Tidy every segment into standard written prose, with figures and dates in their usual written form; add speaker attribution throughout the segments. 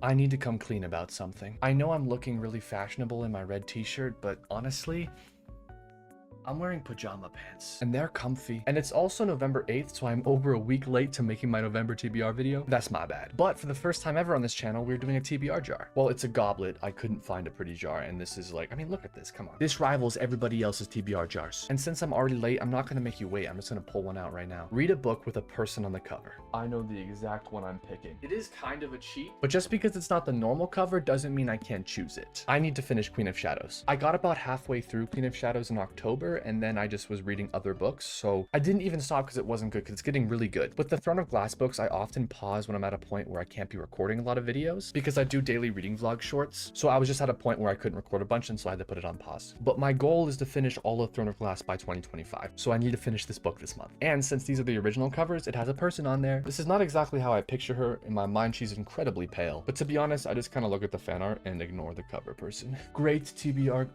Speaker 1: I need to come clean about something. I know I'm looking really fashionable in my red t-shirt, but honestly, I'm wearing pajama pants and they're comfy. And it's also November 8th, so I'm over a week late to making my November TBR video. That's my bad. But for the first time ever on this channel, we're doing a TBR jar. Well, it's a goblet. I couldn't find a pretty jar, and this is like, I mean, look at this, come on. This rivals everybody else's TBR jars. And since I'm already late, I'm not gonna make you wait. I'm just gonna pull one out right now. Read a book with a person on the cover. I know the exact one I'm picking. It is kind of a cheat, but just because it's not the normal cover doesn't mean I can't choose it. I need to finish Queen of Shadows. I got about halfway through Queen of Shadows in October, and then I just was reading other books, so I didn't even stop because it wasn't good, because it's getting really good. With the Throne of Glass books, I often pause when I'm at a point where I can't be recording a lot of videos because I do daily reading vlog shorts, so I was just at a point where I couldn't record a bunch, and so I had to put it on pause. But my goal is to finish all of Throne of Glass by 2025, so I need to finish this book this month. And since these are the original covers, it has a person on there. This is not exactly how I picture her. In my mind, she's incredibly pale, but to be honest, I just kind of look at the fan art and ignore the cover person. Great TBR.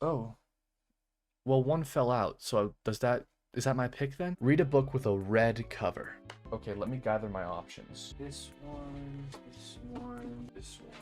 Speaker 1: Oh. Well, one fell out, so is that my pick then? Read a book with a red cover. Okay, let me gather my options. This one, this one, this one.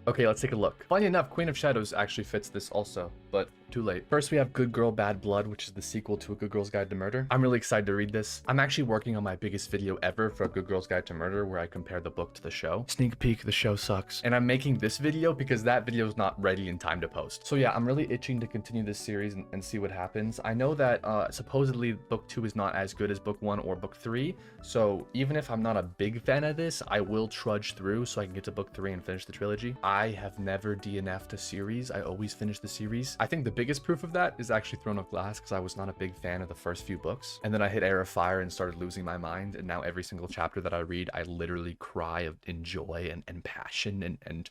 Speaker 1: Okay, let's take a look. Funny enough, Queen of Shadows actually fits this also, but too late. First, we have Good Girl, Bad Blood, which is the sequel to A Good Girl's Guide to Murder. I'm really excited to read this. I'm actually working on my biggest video ever for A Good Girl's Guide to Murder, where I compare the book to the show. Sneak peek, the show sucks. And I'm making this video because that video is not ready in time to post. So yeah, I'm really itching to continue this series and see what happens. I know that supposedly book 2 is not as good as book 1 or book 3. So even if I'm not a big fan of this, I will trudge through so I can get to book 3 and finish the trilogy. I have never DNF'd a series. I always finish the series. I think the biggest proof of that is actually Throne of Glass, because I was not a big fan of the first few books, and then I hit Air of Fire and started losing my mind, and now every single chapter that I read, I literally cry in joy and passion and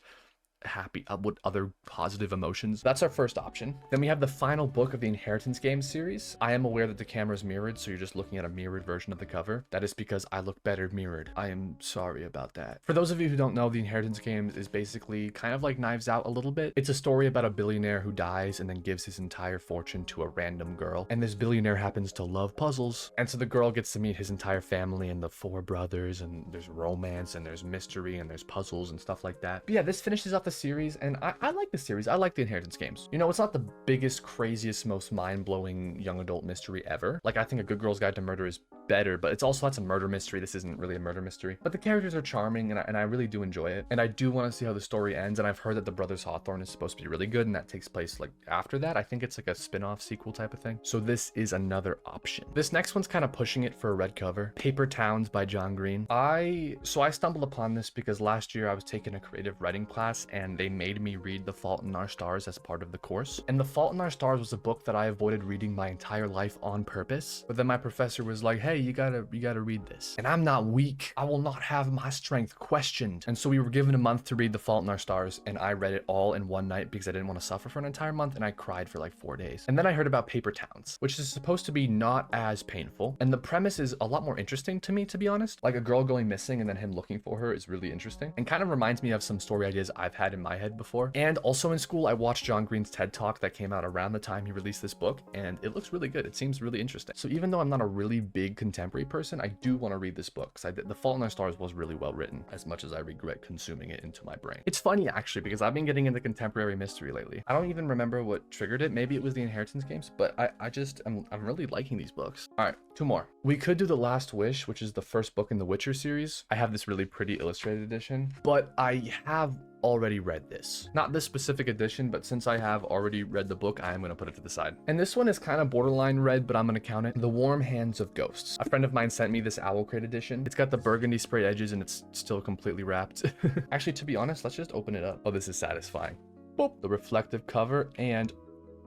Speaker 1: happy with other positive emotions. That's our first option. Then we have the final book of the Inheritance Games series. I am aware that the camera is mirrored, so you're just looking at a mirrored version of the cover. That is because I look better mirrored. I am sorry about that. For those of you who don't know, the Inheritance Games is basically kind of like Knives Out a little bit. It's a story about a billionaire who dies and then gives his entire fortune to a random girl, and this billionaire happens to love puzzles, and so the girl gets to meet his entire family and the 4 brothers, and there's romance and there's mystery and there's puzzles and stuff like that. But yeah, this finishes off the series, and I like the series. I like the Inheritance Games. You know, it's not the biggest, craziest, most mind-blowing young adult mystery ever. Like, I think A Good Girl's Guide to Murder is better, but it's also, that's a murder mystery. This isn't really a murder mystery, but the characters are charming, and I really do enjoy it, and I do want to see how the story ends. And I've heard that the Brothers Hawthorne is supposed to be really good, and that takes place like after that. I think it's like a spin-off sequel type of thing, so this is another option. This next one's kind of pushing it for a red cover. Paper Towns by John Green. I stumbled upon this because last year I was taking a creative writing class, and they made me read The Fault in Our Stars as part of the course, and The Fault in Our Stars was a book that I avoided reading my entire life on purpose, but then my professor was like, hey, you gotta read this, and I'm not weak. I will not have my strength questioned. And so we were given a month to read The Fault in Our Stars, and I read it all in one night because I didn't want to suffer for an entire month, and I cried for like 4 days. And then I heard about Paper Towns, which is supposed to be not as painful, and the premise is a lot more interesting to me, to be honest. Like, a girl going missing and then him looking for her is really interesting, and kind of reminds me of some story ideas I've had in my head before. And also in school, I watched John Green's TED Talk that came out around the time he released this book, and it looks really good. It seems really interesting. So even though I'm not a really big contemporary person, I do want to read this book, because The Fault in Our Stars was really well written, as much as I regret consuming it into my brain. It's funny, actually, because I've been getting into contemporary mystery lately. I don't even remember what triggered it. Maybe it was the Inheritance Games, but I'm really liking these books. All right, 2 more. We could do The Last Wish, which is the first book in the Witcher series. I have this really pretty illustrated edition, but I have already read this. Not this specific edition, but since I have already read the book, I am going to put it to the side. And this one is kind of borderline red, but I'm going to count it. The Warm Hands of Ghosts. A friend of mine sent me this Owl Crate edition. It's got the burgundy sprayed edges, and it's still completely wrapped. Actually, to be honest, let's just open it up. Oh, this is satisfying. Boop. The reflective cover, and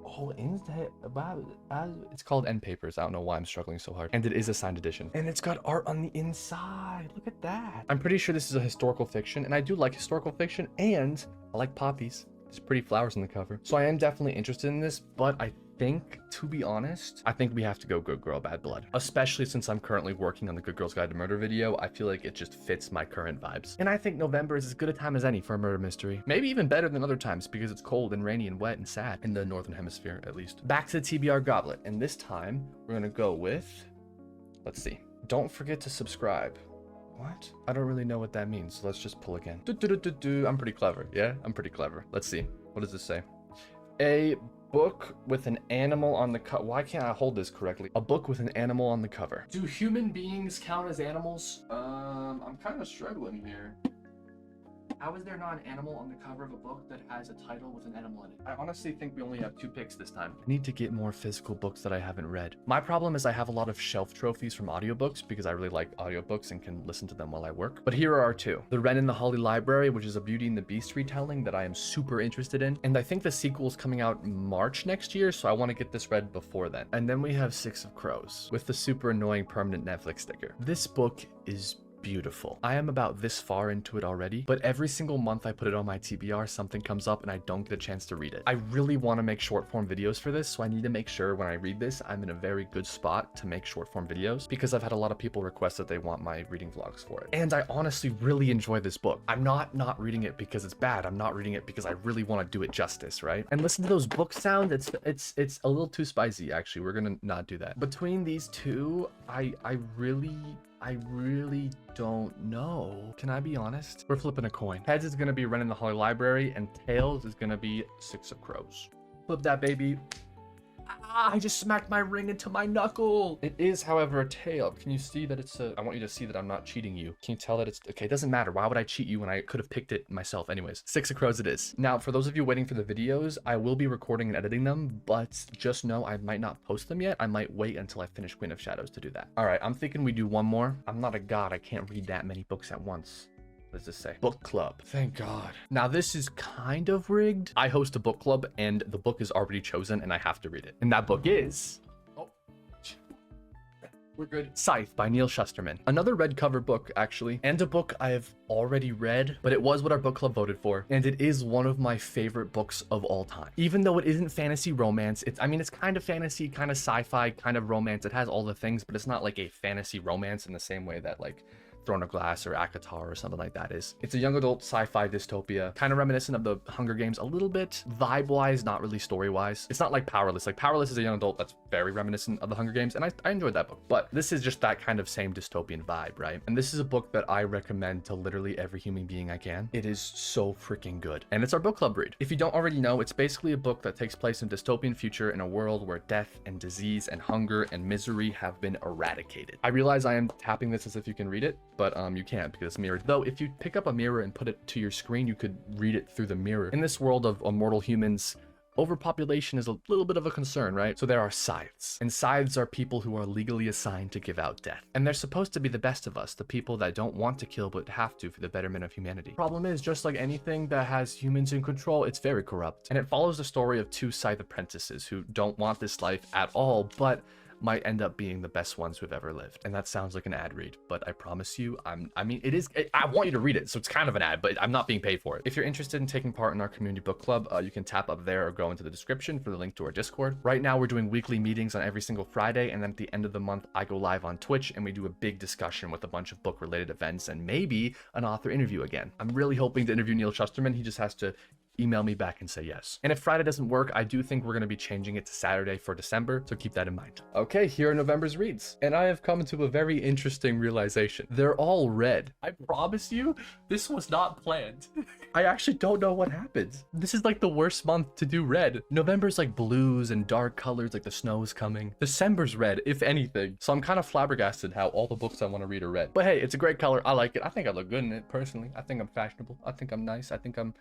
Speaker 1: oh, it's called End Papers. I don't know why I'm struggling so hard. And it is a signed edition. And it's got art on the inside. Look at that. I'm pretty sure this is a historical fiction, and I do like historical fiction, and I like poppies. There's pretty flowers on the cover. So I am definitely interested in this, but I think, to be honest, I think we have to go Good Girl, Bad Blood. Especially since I'm currently working on the Good Girl's Guide to Murder video, I feel like it just fits my current vibes. And I think November is as good a time as any for a murder mystery. Maybe even better than other times because it's cold and rainy and wet and sad in the Northern Hemisphere, at least. Back to the TBR goblet, and this time we're gonna go with, let's see. Don't forget to subscribe. What? I don't really know what that means. So let's just pull again. I'm pretty clever. Yeah, I'm pretty clever. Let's see. What does this say? A book with an animal on the cover. Why can't I hold this correctly? A book with an animal on the cover. Do human beings count as animals? I'm kind of struggling here. How is there not an animal on the cover of a book that has a title with an animal in it? I honestly think we only have 2 picks this time. I need to get more physical books that I haven't read. My problem is I have a lot of shelf trophies from audiobooks because I really like audiobooks and can listen to them while I work. But here are our 2. The Wren and the Holly Library, which is a Beauty and the Beast retelling that I am super interested in. And I think the sequel is coming out March next year, so I want to get this read before then. And then we have Six of Crows with the super annoying permanent Netflix sticker. This book is beautiful. I am about this far into it already, but every single month I put it on my TBR, something comes up and I don't get a chance to read it. I really want to make short form videos for this, so I need to make sure when I read this, I'm in a very good spot to make short form videos because I've had a lot of people request that they want my reading vlogs for it. And I honestly really enjoy this book. I'm not reading it because it's bad. I'm not reading it because I really want to do it justice, right? And listen to those book sounds. It's a little too spicy, actually. We're gonna not do that. Between these 2, I really don't know. Can I be honest? We're flipping a coin. Heads is gonna be Wren in the Holly Library, and tails is gonna be Six of Crows. Flip that baby. Ah, I just smacked my ring into my knuckle. It is, however, a tail. Can you see that it's a... I want you to see that I'm not cheating you. Can you tell that it's... Okay, it doesn't matter. Why would I cheat you when I could have picked it myself anyways? Six of Crows it is. Now, for those of you waiting for the videos, I will be recording and editing them, but just know I might not post them yet. I might wait until I finish Queen of Shadows to do that. All right, I'm thinking we do one more. I'm not a god. I can't read that many books at once. What does this say? Book club. Thank God. Now this is kind of rigged. I host a book club and the book is already chosen and I have to read it. And that book is... Oh, we're good. Scythe by Neil Shusterman. Another red cover book, actually, and a book I've already read, but it was what our book club voted for. And it is one of my favorite books of all time. Even though it isn't fantasy romance, it's kind of fantasy, kind of sci-fi, kind of romance. It has all the things, but it's not like a fantasy romance in the same way that like Throne of Glass or Akatar or something like that is. It's a young adult sci-fi dystopia, kind of reminiscent of the Hunger Games a little bit, vibe-wise, not really story-wise. It's not like Powerless. Like Powerless is a young adult that's very reminiscent of the Hunger Games, and I enjoyed that book. But this is just that kind of same dystopian vibe, right? And this is a book that I recommend to literally every human being I can. It is so freaking good. And it's our book club read. If you don't already know, it's basically a book that takes place in a dystopian future in a world where death and disease and hunger and misery have been eradicated. I realize I am tapping this as if you can read it, but you can't because it's mirrored. Though if you pick up a mirror and put it to your screen, you could read it through the mirror. In this world of immortal humans, overpopulation is a little bit of a concern, right? So there are scythes, and scythes are people who are legally assigned to give out death. And they're supposed to be the best of us, the people that don't want to kill but have to for the betterment of humanity. Problem is, just like anything that has humans in control, it's very corrupt. And it follows the story of 2 scythe apprentices who don't want this life at all, but might end up being the best ones who've ever lived. And that sounds like an ad read, but I promise you, I want you to read it, so it's kind of an ad, but I'm not being paid for it. If you're interested in taking part in our community book club, you can tap up there or go into the description for the link to our Discord. Right now, we're doing weekly meetings on every single Friday, and then at the end of the month, I go live on Twitch, and we do a big discussion with a bunch of book-related events, and maybe an author interview again. I'm really hoping to interview Neil Shusterman. He just has to email me back and say yes. And if Friday doesn't work, I do think we're going to be changing it to Saturday for December, so keep that in mind. Okay, here are November's reads. And I have come to a very interesting realization. They're all red. I promise you, this was not planned. I actually don't know what happened. This is like the worst month to do red. November's like blues and dark colors, like the snow's coming. December's red, if anything. So I'm kind of flabbergasted how all the books I want to read are red. But hey, it's a great color. I like it. I think I look good in it, personally. I think I'm fashionable. I think I'm nice. I think I'm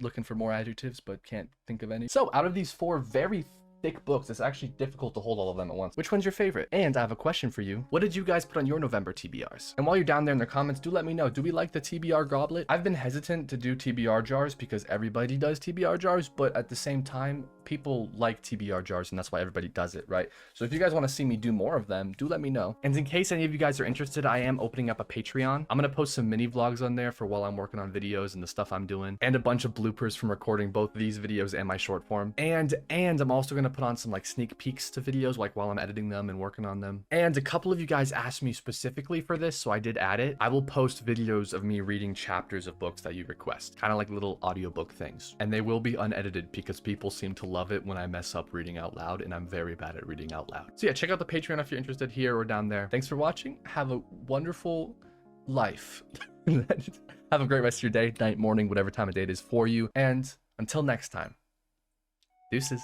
Speaker 1: looking for more adjectives, but can't think of any. So out of these 4 very thick books, it's actually difficult to hold all of them at once. Which one's your favorite? And I have a question for you. What did you guys put on your November TBRs? And while you're down there in the comments, do let me know. Do we like the TBR goblet? I've been hesitant to do TBR jars because everybody does TBR jars, but at the same time, people like TBR jars and that's why everybody does it, right? So if you guys want to see me do more of them, do let me know. And in case any of you guys are interested, I am opening up a Patreon. I'm going to post some mini vlogs on there for while I'm working on videos and the stuff I'm doing, and a bunch of bloopers from recording both these videos and my short form. And I'm also going to put on some like sneak peeks to videos like while I'm editing them and working on them. And a couple of you guys asked me specifically for this, so I did add it. I will post videos of me reading chapters of books that you request, kind of like little audiobook things, and they will be unedited because people seem to love it when I mess up reading out loud, and I'm very bad at reading out loud. So yeah, check out the Patreon if you're interested, here or down there. Thanks for watching. Have a wonderful life. Have a great rest of your day, night, morning, whatever time of day it is for you. And until next time, deuces.